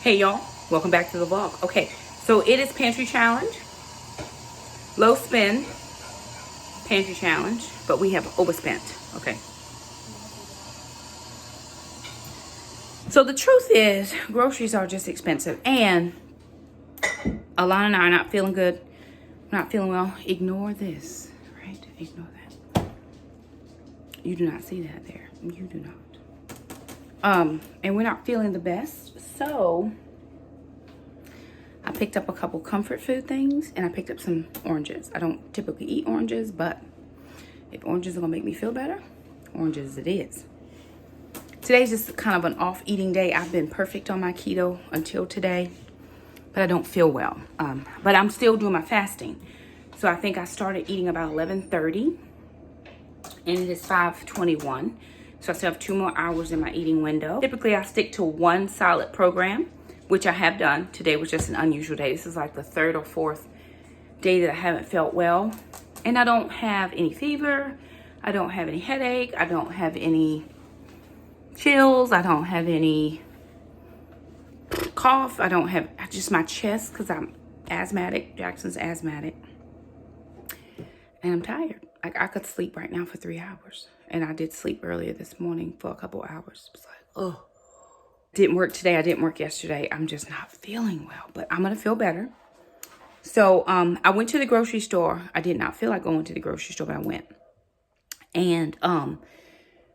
Hey y'all, welcome back to the vlog. Okay, so it is pantry challenge, low spend pantry challenge, but we have overspent. Okay, so the truth is groceries are just expensive, and Alana and I are not feeling good, not feeling well. Ignore this, right? Ignore that. You do not see that there. You do not. And we're not feeling the best, so I picked up a couple comfort food things, and I picked up some oranges. I don't typically eat oranges, but if oranges are gonna make me feel better, oranges it is. Today's just kind of an off eating day. I've been perfect on my keto until today, but I don't feel well. But I'm still doing my fasting. So I think I started eating about 11:30, and it is 5:21. So I still have 2 more hours in my eating window. Typically I stick to one solid program, which I have done. Today was just an unusual day. This is like the 3rd or 4th day that I haven't felt well. And I don't have any fever. I don't have any headache. I don't have any chills. I don't have any cough. I don't have just my chest because I'm asthmatic. Jackson's asthmatic. And I'm tired. Like I could sleep right now for 3 hours. And I did sleep earlier this morning for a couple hours. It was like, oh. Didn't work today. I didn't work yesterday. I'm just not feeling well. But I'm going to feel better. So I went to the grocery store. I did not feel like going to the grocery store, but I went. And,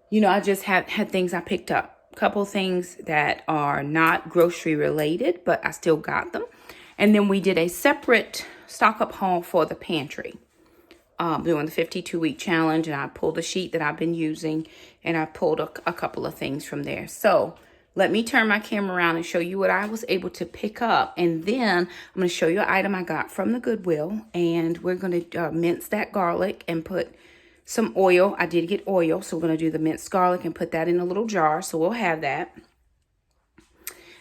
you know, I just had things I picked up. A couple things that are not grocery related, but I still got them. And then we did a separate stock up haul for the pantry. Doing the 52-week challenge, and I pulled a sheet that I've been using, and I pulled a couple of things from there. So let me turn my camera around and show you what I was able to pick up. And then I'm going to show you an item I got from the Goodwill. And we're going to mince that garlic and put some oil. I did get oil, so we're going to do the minced garlic and put that in a little jar. So we'll have that.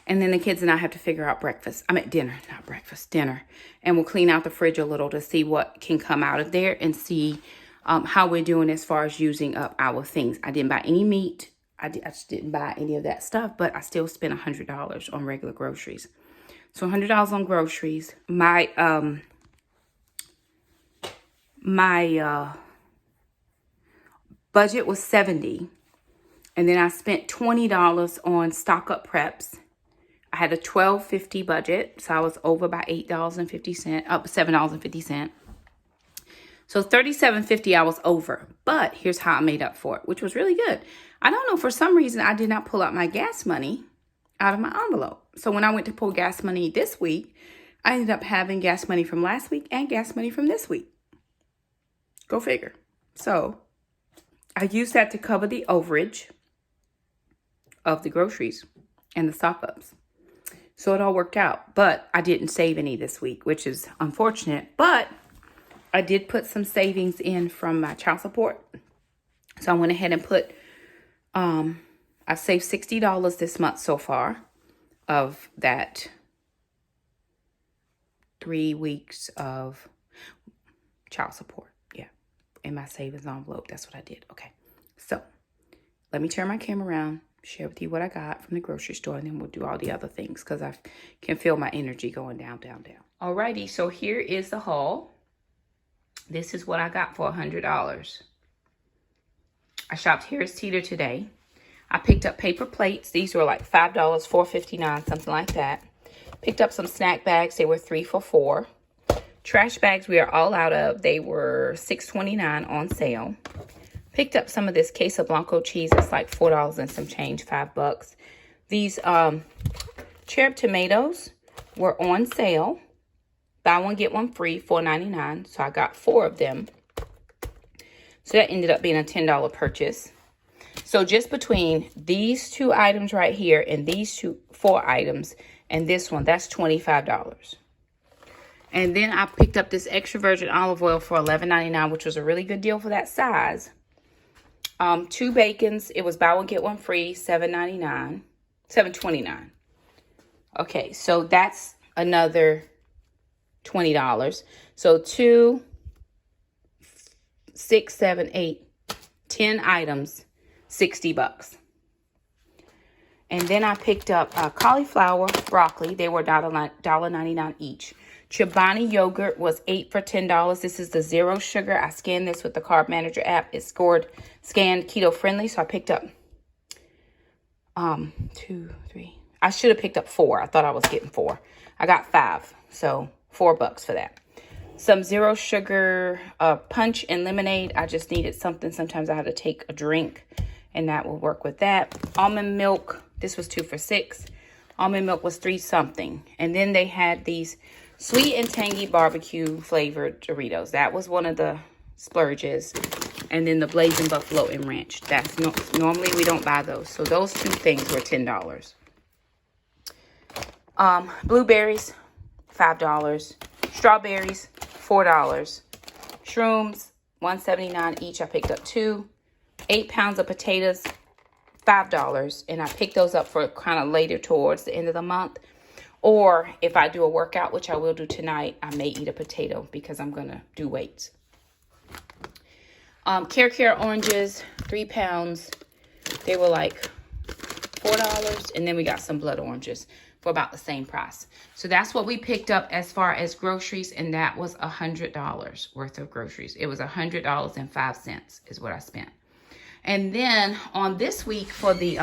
And then the kids and I have to figure out breakfast. I'm at dinner, not breakfast, dinner. And we'll clean out the fridge a little to see what can come out of there and see how we're doing as far as using up our things. I didn't buy any meat. I just didn't buy any of that stuff, but I still spent $100 on regular groceries. So $100 on groceries. My budget was $70, and then I spent $20 on stock up preps. I had a $12.50 budget, so I was over by $8.50, up $7.50. So $37.50 I was over, but here's how I made up for it, which was really good. I don't know, for some reason I did not pull out my gas money out of my envelope. So when I went to pull gas money this week, I ended up having gas money from last week and gas money from this week. Go figure. So I used that to cover the overage of the groceries and the stock ups. So it all worked out, but I didn't save any this week, which is unfortunate, but I did put some savings in from my child support. So I went ahead and put, I saved $60 this month so far of that 3 weeks of child support. Yeah, in my savings envelope, that's what I did. Okay, so let me turn my camera around, share with you what I got from the grocery store, and then we'll do all the other things because I can feel my energy going down, down, down. Alrighty, so here is the haul. This is what I got for $100. I shopped Harris Teeter today. I picked up paper plates. These were like $5, $4.59, something like that. Picked up some snack bags. They were 3 for $4. Trash bags we are all out of. They were $6.29 on sale. Picked up some of this queso blanco cheese. It's like $4 and some change, $5. These cherub tomatoes were on sale. Buy one, get one free, $4.99. So I got 4 of them. So that ended up being a $10 purchase. So just between these 2 items right here and these 4 items and this one, that's $25. And then I picked up this extra virgin olive oil for $11.99, which was a really good deal for that size. 2 bacons. It was buy one, get one free, $7.29. Okay, so that's another $20. So 2, 6, 7, 8, 10 items, $60. And then I picked up cauliflower, broccoli. They were $1.99 each. Chobani yogurt was 8 for $10. This is the zero sugar. I scanned this with the Carb Manager app. It scanned keto friendly. So I picked up 2, 3. I should have picked up 4. I thought I was getting 4. I got 5. So $4 for that. Some zero sugar punch and lemonade. I just needed something. Sometimes I had to take a drink, and that will work with that. Almond milk. This was 2 for $6. Almond milk was 3 something. And then they had these sweet and tangy barbecue flavored Doritos. That was one of the splurges. And then the Blazing Buffalo and Ranch. That's normally we don't buy those. So those 2 things were $10. Blueberries, $5. Strawberries, $4. Shrooms, $1.79 each. I picked up 2. 8 pounds of potatoes, $5. And I picked those up for kind of later towards the end of the month. Or if I do a workout, which I will do tonight, I may eat a potato because I'm going to do weights. Care oranges, 3 pounds. They were like $4. And then we got some blood oranges for about the same price. So that's what we picked up as far as groceries. And that was $100 worth of groceries. It was $100.05 is what I spent. And then on this week for the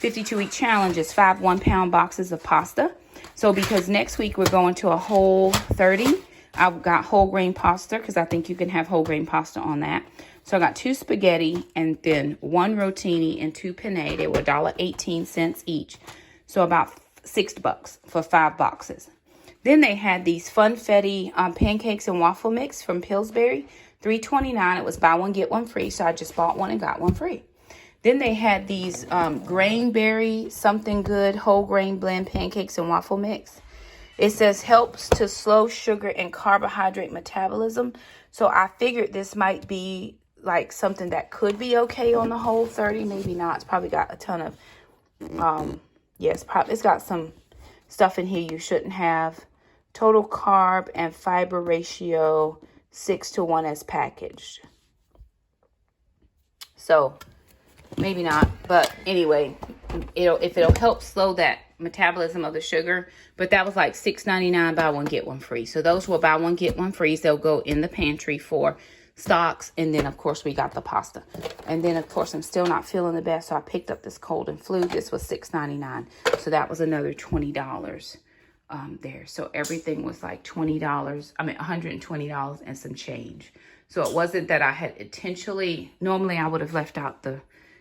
52-week challenge is 5 1-pound boxes of pasta. So because next week we're going to a whole 30, I've got whole grain pasta because I think you can have whole grain pasta on that. So I got 2 spaghetti and then 1 rotini and 2 penne. They were $1.18 each. So about $6 for 5 boxes. Then they had these funfetti pancakes and waffle mix from Pillsbury. $3.29. It was buy one, get one free. So I just bought one and got one free. Then they had these grainberry something good whole grain blend pancakes and waffle mix. It says helps to slow sugar and carbohydrate metabolism. So I figured this might be like something that could be okay on the whole 30. Maybe not. It's probably got a ton of, it's got some stuff in here you shouldn't have. Total carb and fiber ratio 6-to-1 as packaged. So maybe not, but anyway, if it'll help slow that metabolism of the sugar. But that was like $6.99 buy one get one free. So those will buy one get one free. They'll go in the pantry for stocks. And then of course we got the pasta. And then of course I'm still not feeling the best, so I picked up this cold and flu. This was $6.99. So that was another $20 there. So everything was like $20. I mean $120 and some change. So it wasn't that I had intentionally, normally I would have left out the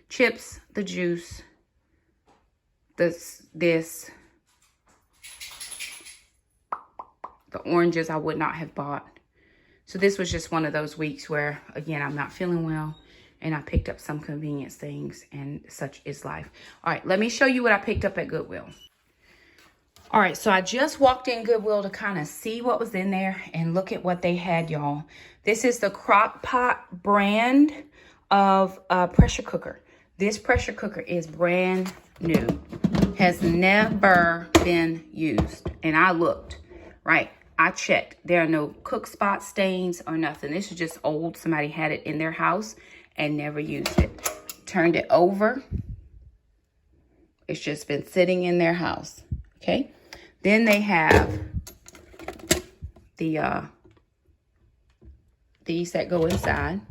chips, the juice, this, the oranges I would not have bought. So this was just one of those weeks where, again, I'm not feeling well and I picked up some convenience things, and such is life. All right, let me show you what I picked up at Goodwill. All right, so I just walked in Goodwill to kind of see what was in there and look at what they had, y'all. This is the crock pot brand of pressure cooker. This pressure cooker is brand new, has never been used. And I looked, right? I checked. There are no cook spot stains or nothing. This is just old. Somebody had it in their house and never used it. Turned it over. It's just been sitting in their house. Okay. Then they have the these that go inside.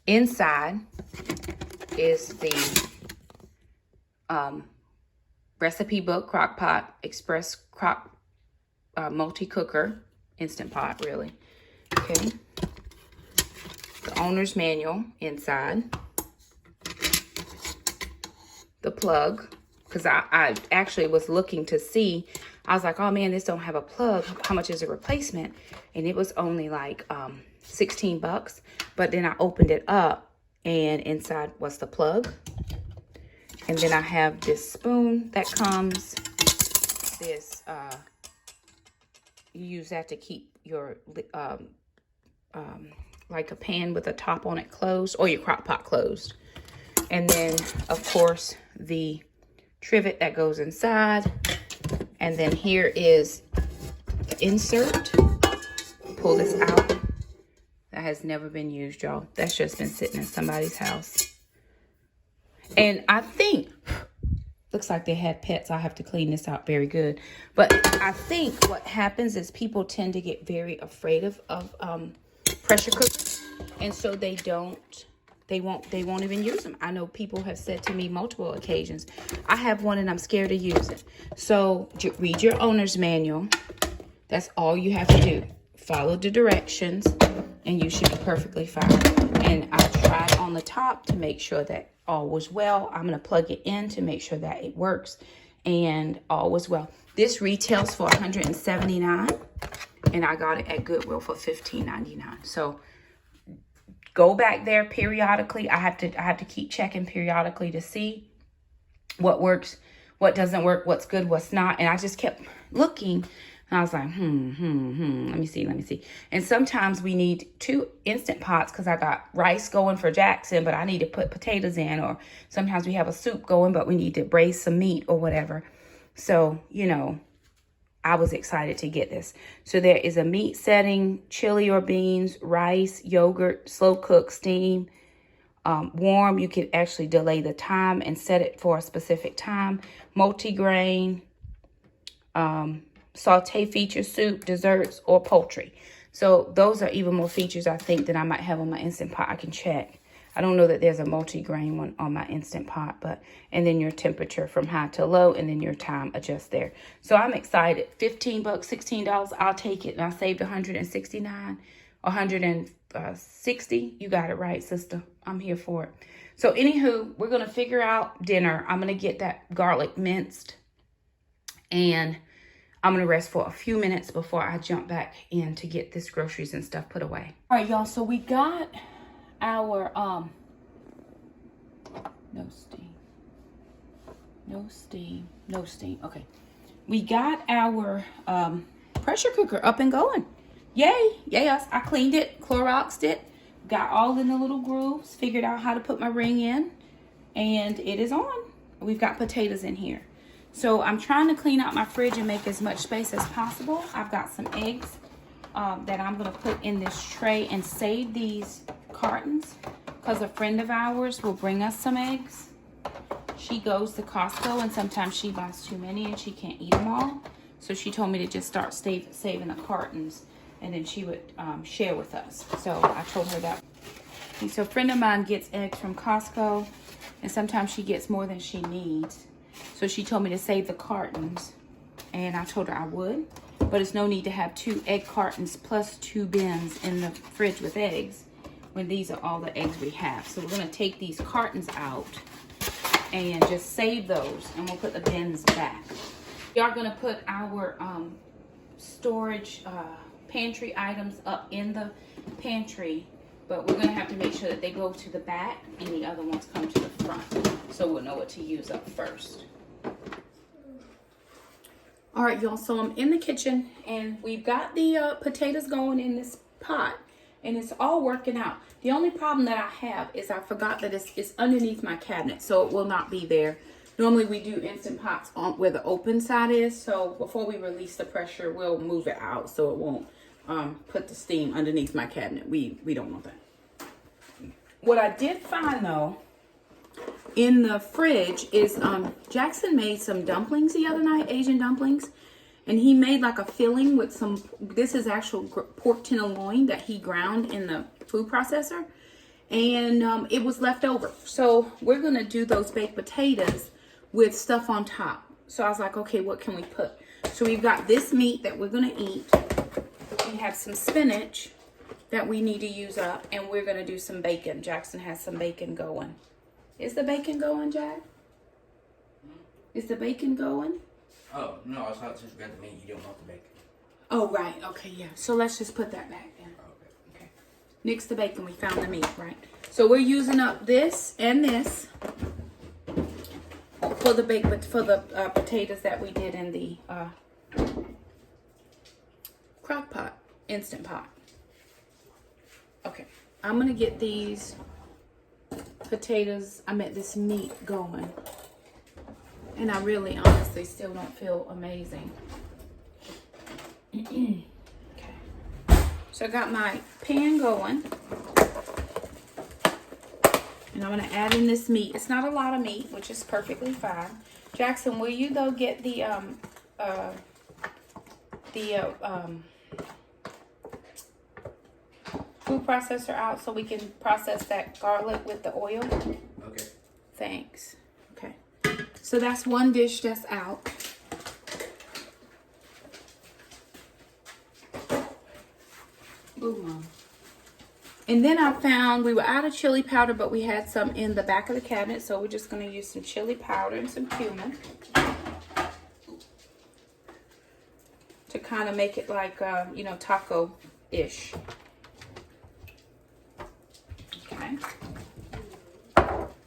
Inside is the recipe book, crock pot, express crock multi-cooker, instant pot, really. Okay. The owner's manual inside. The plug, because I actually was looking to see. I was like, oh man, this don't have a plug. How much is a replacement? And it was only like $16. But then I opened it up and inside was the plug. And then I have this spoon that comes. This, you use that to keep your, like a pan with a top on it closed, or your crock pot closed. And then, of course, the trivet that goes inside. And then here is the insert. Pull this out. That has never been used, y'all. That's just been sitting in somebody's house. And I think Looks like they had pets. I'll have to clean this out very good. But I think what happens is people tend to get very afraid of pressure cookers. And so they won't even use them. I know people have said to me multiple occasions, I have one and I'm scared to use it. So read your owner's manual. That's all you have to do. Follow the directions and you should be perfectly fine. And I tried on the top to make sure that all was well. I'm going to plug it in to make sure that it works and all was well. This retails for $179 and I got it at Goodwill for $15.99. So go back there periodically. I have to keep checking periodically to see what works, what doesn't work, what's good, what's not. And I just kept looking. And I was like, let me see. And sometimes we need 2 Instant Pots because I got rice going for Jackson, but I need to put potatoes in. Or sometimes we have a soup going, but we need to braise some meat or whatever. So, you know, I was excited to get this. So there is a meat setting, chili or beans, rice, yogurt, slow cook, steam, warm. You can actually delay the time and set it for a specific time. Multigrain, saute feature, soup, desserts, or poultry. So those are even more features I think that I might have on my Instant Pot. I can check. I don't know that there's a multi-grain one on my Instant Pot, but and then your temperature from high to low, and then your time adjust there. So I'm excited. $15, $16, I'll take it. And I saved $169, $160. You got it right, sister. I'm here for it. So anywho, we're gonna figure out dinner. I'm gonna get that garlic minced, and I'm going to rest for a few minutes before I jump back in to get this groceries and stuff put away. All right, y'all. So we got our, no steam. Okay. We got our pressure cooker up and going. Yay. Yes. I cleaned it, Cloroxed it, got all in the little grooves, figured out how to put my ring in, and it is on. We've got potatoes in here. So I'm trying to clean out my fridge and make as much space as possible. I've got some eggs that I'm going to put in this tray and save these cartons because a friend of ours will bring us some eggs. She goes to Costco and sometimes she buys too many and she can't eat them all. So she told me to just start saving the cartons and then she would share with us. So I told her that. And so a friend of mine gets eggs from Costco and sometimes she gets more than she needs. So she told me to save the cartons, and I told her I would, but it's no need to have 2 egg cartons plus 2 bins in the fridge with eggs when these are all the eggs we have. So we're going to take these cartons out and just save those, and we'll put the bins back. We are going to put our storage pantry items up in the pantry, but we're going to have to make sure that they go to the back and the other ones come to the front, so we'll know what to use up first. All right, y'all, so I'm in the kitchen and we've got the potatoes going in this pot and it's all working out. The only problem that I have is I forgot that it's underneath my cabinet, so it will not be there. Normally we do Instant Pots on where the open side is, so before we release the pressure, we'll move it out so it won't put the steam underneath my cabinet. We don't want that. What I did find though in the fridge is Jackson made some dumplings the other night, Asian dumplings, and he made like a filling with some, this is actual pork tenderloin that he ground in the food processor, and it was left over. So we're gonna do those baked potatoes with stuff on top. So I was like, okay, what can we put? So we've got this meat that we're gonna eat. We have some spinach that we need to use up, and we're gonna do some bacon. Jackson has some bacon going. Is the bacon going, Jack? Is the bacon going? Oh, no, I thought since we got the meat, you don't want the bacon. Oh, right. Okay, yeah. So let's just put that back then. Okay. Nix the bacon. We found the meat, right? So we're using up this and this for the potatoes that we did in the crock pot, Instant Pot. Okay. I'm going to get these potatoes, this meat going, and I really honestly still don't feel amazing. Okay, so I got my pan going, And I'm going to add in this meat. It's not a lot of meat, which is perfectly fine. Jackson, will you go get the food processor out so we can process that garlic with the oil? Okay. Thanks. Okay. So that's one dish that's out. Ooh, Mom. And then I found we were out of chili powder, but we had some in the back of the cabinet. So we're just going to use some chili powder and some cumin to kind of make it like, you know, taco-ish. Okay.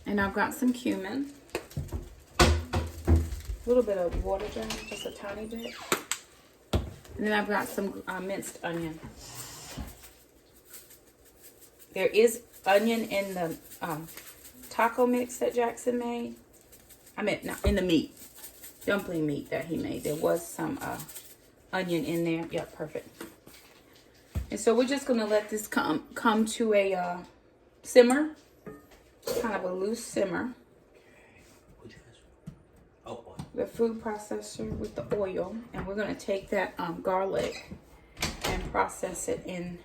And I've got some cumin. A little bit of water down, just a tiny bit. And then I've got some minced onion. There is onion in the taco mix that Jackson made. I meant not in the meat, dumpling meat that he made. There was some onion in there. Yep, perfect. And so we're just gonna let this come to a simmer, kind of a loose simmer. The food processor with the oil, and we're gonna take that garlic and process it in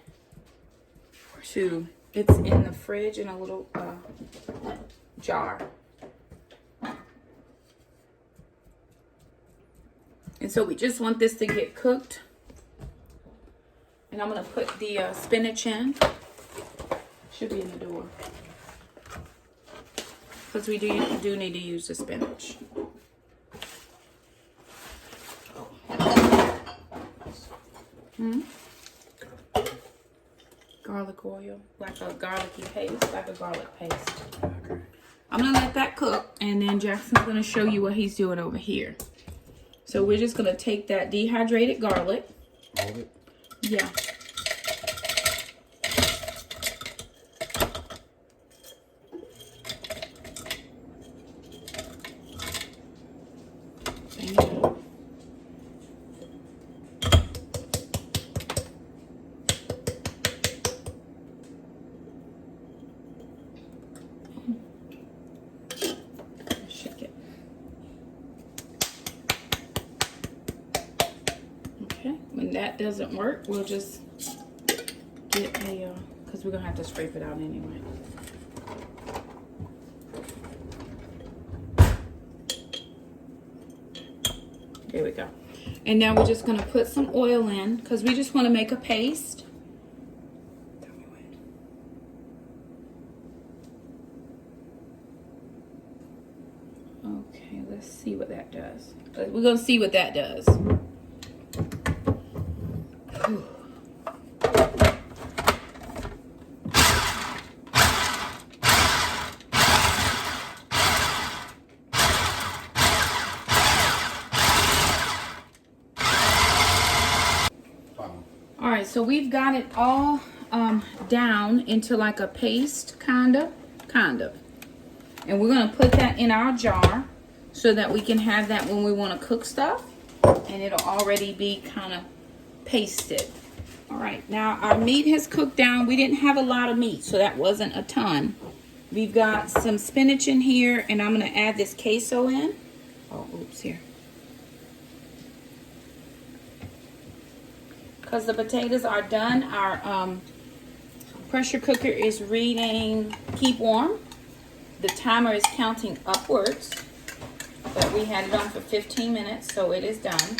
to. It's in the fridge in a little jar. And so we just want this to get cooked. And I'm going to put the spinach in. Should be in the door. Because we do need to use the spinach. Garlic oil, like a garlicky paste, like a garlic paste. Okay. I'm gonna let that cook, and then Jackson's gonna show you what he's doing over here. So we're just gonna take that dehydrated garlic. All of it? Yeah. When that doesn't work, we'll just get a, because we're going to have to scrape it out anyway. There we go. And now we're just going to put some oil in, because we just want to make a paste. Okay, let's see what that does. We're going to see what that does. All right, so we've got it all down into like a paste, kind of. And we're gonna put that in our jar so that we can have that when we want to cook stuff, and it'll already be kind of pasted. All right, now our meat has cooked down. We didn't have a lot of meat, so that wasn't a ton. We've got some spinach in here, and I'm gonna add this queso in. Oh, oops, here. Because the potatoes are done, our pressure cooker is reading keep warm. The timer is counting upwards, but we had it on for 15 minutes, so it is done.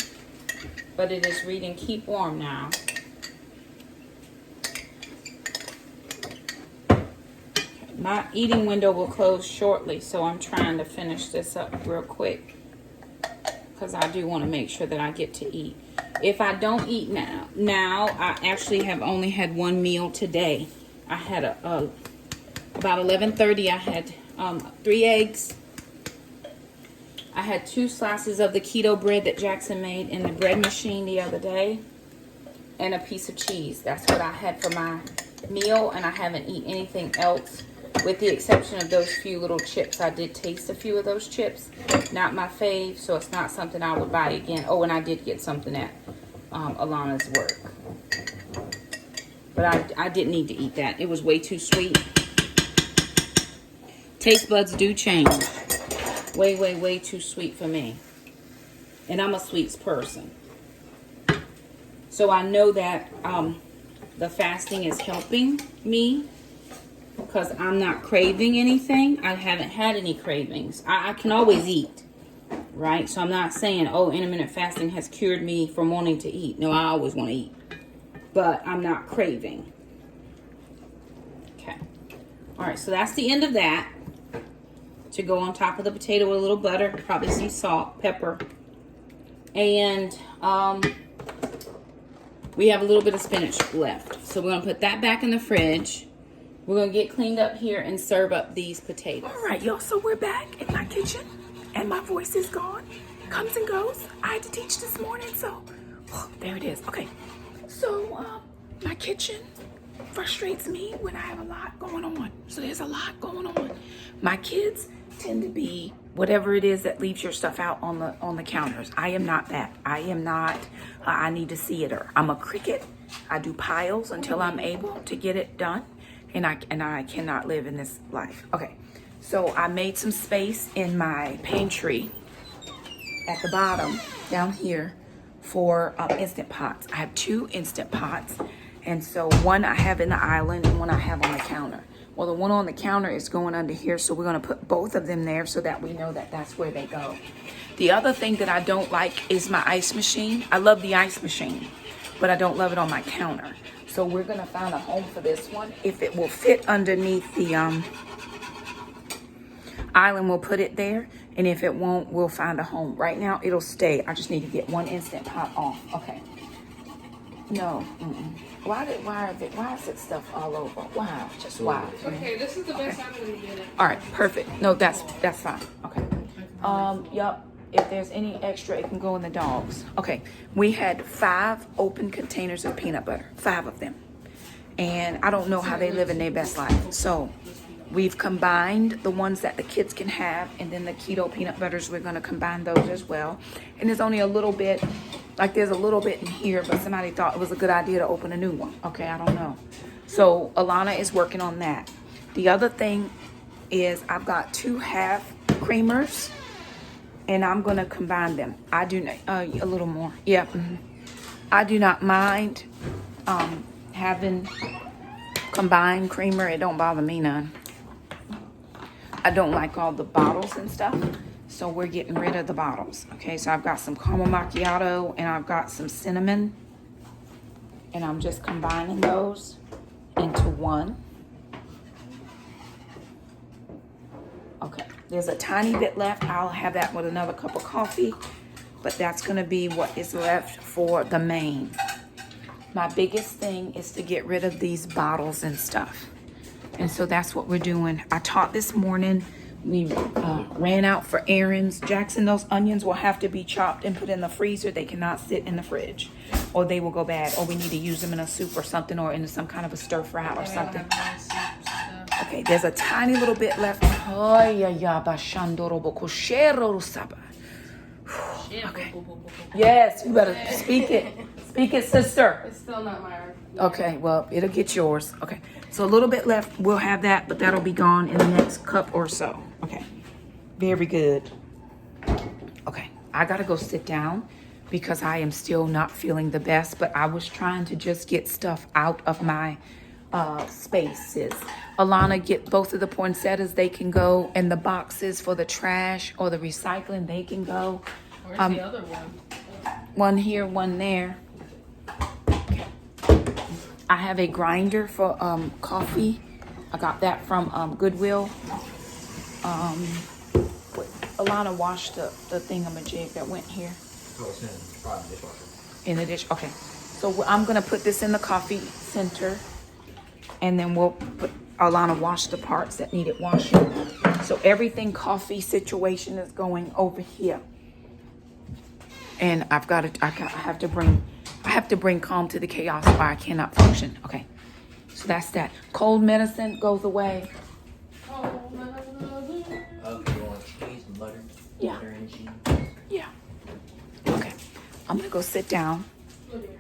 But it is reading keep warm now. My eating window will close shortly, so I'm trying to finish this up real quick because I do want to make sure that I get to eat. If I don't eat now I actually have only had one meal today. I had about 11:30. I had 3 eggs. I had 2 slices of the keto bread that Jackson made in the bread machine the other day, and a piece of cheese. That's what I had for my meal, and I haven't eaten anything else with the exception of those few little chips. I did taste a few of those chips. Not my fave, so it's not something I would buy again. Oh, and I did get something at Alana's work. But I didn't need to eat that. It was way too sweet. taste buds do change. Way, way, way too sweet for me. And I'm a sweets person. So I know that the fasting is helping me because I'm not craving anything. I haven't had any cravings. I can always eat, right? So I'm not saying, oh, intermittent fasting has cured me from wanting to eat. No, I always want to eat. But I'm not craving. Okay. All right, so that's the end of that. To go on top of the potato with a little butter, probably some salt, pepper. And we have a little bit of spinach left. So we're going to put that back in the fridge. We're going to get cleaned up here and serve up these potatoes. All right, y'all, so we're back in my kitchen. And my voice is gone. Comes and goes. I had to teach this morning, so there it is. Okay, so my kitchen frustrates me when I have a lot going on. So there's a lot going on. My kids tend to be whatever it is that leaves your stuff out on the counters. I am not that. I am not. I need to see it. Or I'm a cricket. I do piles until I'm able to get it done, and I cannot live in this life. Okay, so I made some space in my pantry at the bottom down here for instant pots. I have 2 instant pots, and so one I have in the island and one I have on the counter. Well, the one on the counter is going under here, so we're going to put both of them there so that we know that that's where they go. The other thing that I don't like is my ice machine. I love the ice machine, but I don't love it on my counter. So we're going to find a home for this one. If it will fit underneath the island, we'll put it there. And if it won't, we'll find a home. Right now, it'll stay. I just need to get one instant pot off. Okay. No. Why is it stuff all over? Why? Just why? Okay, this is the best I'm gonna get it. All right, perfect. No, that's fine. Okay. Yup. If there's any extra, it can go in the dogs. Okay. We had 5 open containers of peanut butter. 5 of them. And I don't know how they live in their best life. So we've combined the ones that the kids can have, and then the keto peanut butters, we're gonna combine those as well. And there's only a little bit, like there's a little bit in here, but somebody thought it was a good idea to open a new one. Okay, I don't know. So Alana is working on that. The other thing is I've got 2 half creamers, and I'm gonna combine them. I do not, a little more, yeah. I do not mind having combined creamer. It don't bother me none. I don't like all the bottles and stuff, so we're getting rid of the bottles. Okay, so I've got some caramel macchiato and I've got some cinnamon, and I'm just combining those into one. Okay, there's a tiny bit left. I'll have that with another cup of coffee, but that's gonna be what is left for the main. My biggest thing is to get rid of these bottles and stuff. And so that's what we're doing. I taught this morning. We ran out for errands. Jackson, those onions will have to be chopped and put in the freezer. They cannot sit in the fridge, or they will go bad. Or we need to use them in a soup or something, or in some kind of a stir fry or something. Okay, there's a tiny little bit left. Okay. Yes, you better speak it. Speak it, sister. It's still not mine. Okay, well, it'll get yours. Okay, so a little bit left. We'll have that, but that'll be gone in the next cup or so. Okay, very good. Okay, I gotta go sit down because I am still not feeling the best, but I was trying to just get stuff out of my spaces. Alana, get both of the poinsettias, they can go, and the boxes for the trash or the recycling, they can go. Where's the other one? One here, one there. I have a grinder for coffee. I got that from Goodwill. Alana washed the thingamajig that went here. Oh, it's in probably the dishwasher. In the dish. Okay. So I'm gonna put this in the coffee center, and then we'll put Alana wash the parts that needed washing. So everything coffee situation is going over here. And I have to bring calm to the chaos, or I cannot function. Okay, so that's that. Cold medicine goes away. Okay, you want cheese and butter? Yeah. Butter and cheese. Yeah. Okay, I'm gonna go sit down,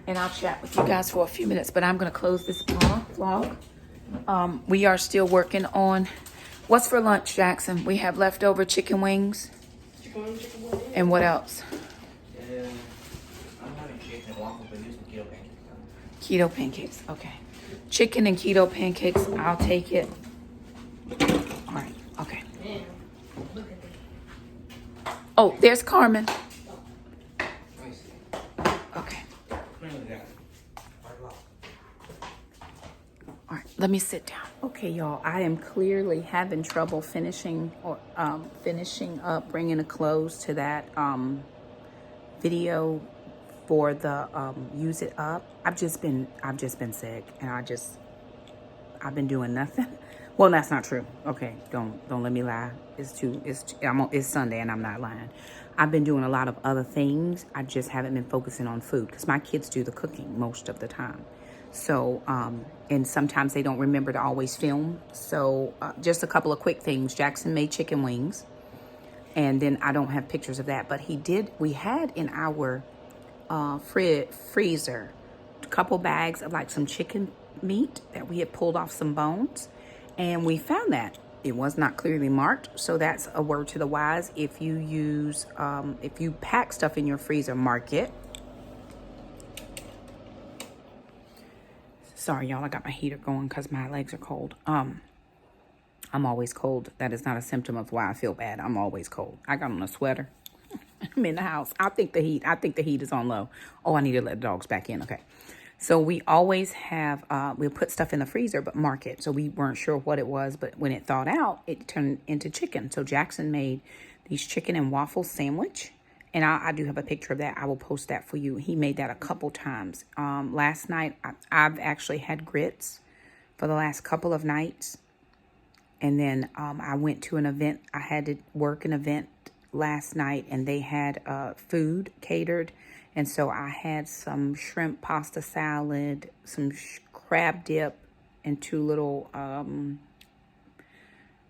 and I'll chat with you guys for a few minutes. But I'm gonna close this vlog. We are still working on What's for lunch, Jackson? We have leftover chicken wings. Chicken wing, chicken wing. And what else? I'm having chicken and waffle, but using keto pancakes. Keto pancakes. Okay. Chicken and keto pancakes. I'll take it. All right. Okay. Man, look at that. Oh, there's Carmen. Let me see. Okay. Look at that. All right. Let me sit down. Okay, y'all. I am clearly having trouble finishing up, bringing a close to that video for the use it up. I've just been sick, and I've been doing nothing. Well, that's not true. Okay, don't let me lie. It's Sunday and I'm not lying. I've been doing a lot of other things. I just haven't been focusing on food because my kids do the cooking most of the time. So, and sometimes they don't remember to always film. So, just a couple of quick things. Jackson made chicken wings, and then I don't have pictures of that, but we had in our freezer a couple bags of like some chicken meat that we had pulled off some bones, and we found that it was not clearly marked. So that's a word to the wise. If you if you pack stuff in your freezer, mark it. Sorry, y'all, I got my heater going because my legs are cold. I'm always cold. That is not a symptom of why I feel bad. I'm always cold. I got on a sweater. I'm in the house. I think the heat is on low. Oh, I need to let the dogs back in. Okay. So we always have, we'll put stuff in the freezer, but mark it. So we weren't sure what it was, but when it thawed out, it turned into chicken. So Jackson made these chicken and waffle sandwich. And I do have a picture of that. I will post that for you. He made that a couple times. Last night, I've actually had grits for the last couple of nights. And then I went to an event. I had to work an event last night, and they had food catered. And so I had some shrimp pasta salad, some crab dip, and two little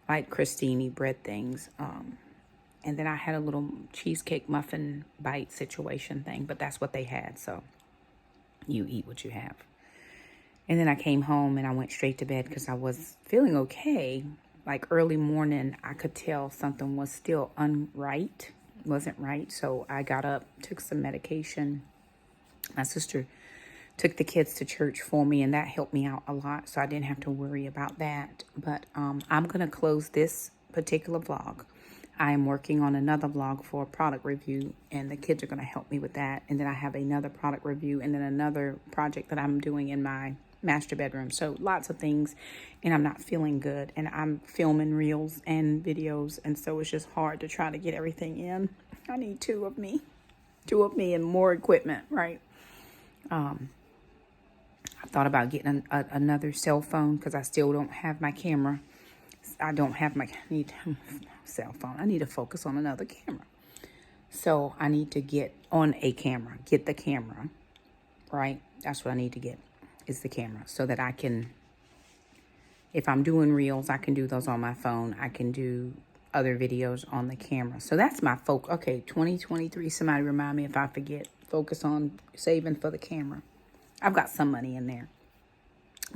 like crostini bread things. And then I had a little cheesecake muffin bite situation thing, but that's what they had. So you eat what you have. And then I came home and I went straight to bed because I was feeling okay. Like early morning, I could tell something was still wasn't right. So I got up, took some medication. My sister took the kids to church for me, and that helped me out a lot. So I didn't have to worry about that. But I'm going to close this particular vlog. I am working on another vlog for a product review, and the kids are going to help me with that. And then I have another product review, and then another project that I'm doing in my master bedroom. So lots of things, and I'm not feeling good, and I'm filming reels and videos, and so it's just hard to try to get everything in. I need two of me and more equipment, right? I thought about getting another cell phone because I still don't have my camera. I need cell phone. I need to focus on another camera. So I need to get the camera, right? That's what I need to get, is the camera, so that I can, if I'm doing reels, I can do those on my phone. I can do other videos on the camera. So that's my focus. Okay, 2023, somebody remind me if I forget. Focus on saving for the camera. I've got some money in there,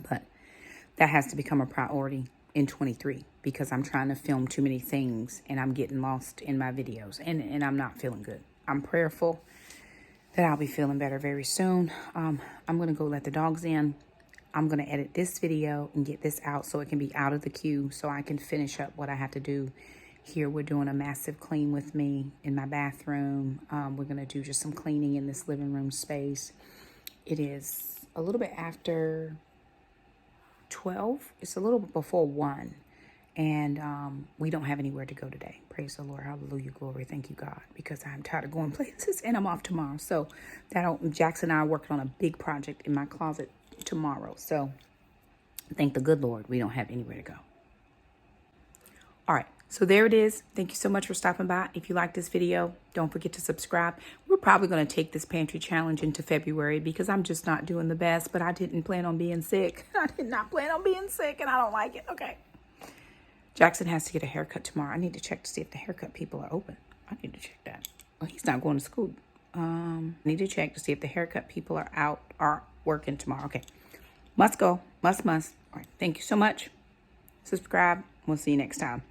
but that has to become a priority in 23 because I'm trying to film too many things and I'm getting lost in my videos, and I'm not feeling good. I'm prayerful that I'll be feeling better very soon. I'm going to go let the dogs in. I'm going to edit this video and get this out so it can be out of the queue so I can finish up what I have to do. Here we're doing a massive clean with me in my bathroom. We're going to do just some cleaning in this living room space. It is a little bit after 12. It's a little bit before 1. And we don't have anywhere to go today. Praise the Lord. Hallelujah. Glory. Thank you, God. Because I'm tired of going places and I'm off tomorrow. So Jackson and I are working on a big project in my closet tomorrow. So thank the good Lord we don't have anywhere to go. All right. So there it is. Thank you so much for stopping by. If you like this video, don't forget to subscribe. We're probably going to take this pantry challenge into February because I'm just not doing the best, but I didn't plan on being sick. I did not plan on being sick and I don't like it. Okay. Jackson has to get a haircut tomorrow. I need to check to see if the haircut people are open. I need to check that. Well, he's not going to school. I need to check to see if the haircut people are working tomorrow. Okay. Must go. Must. All right. Thank you so much. Subscribe. We'll see you next time.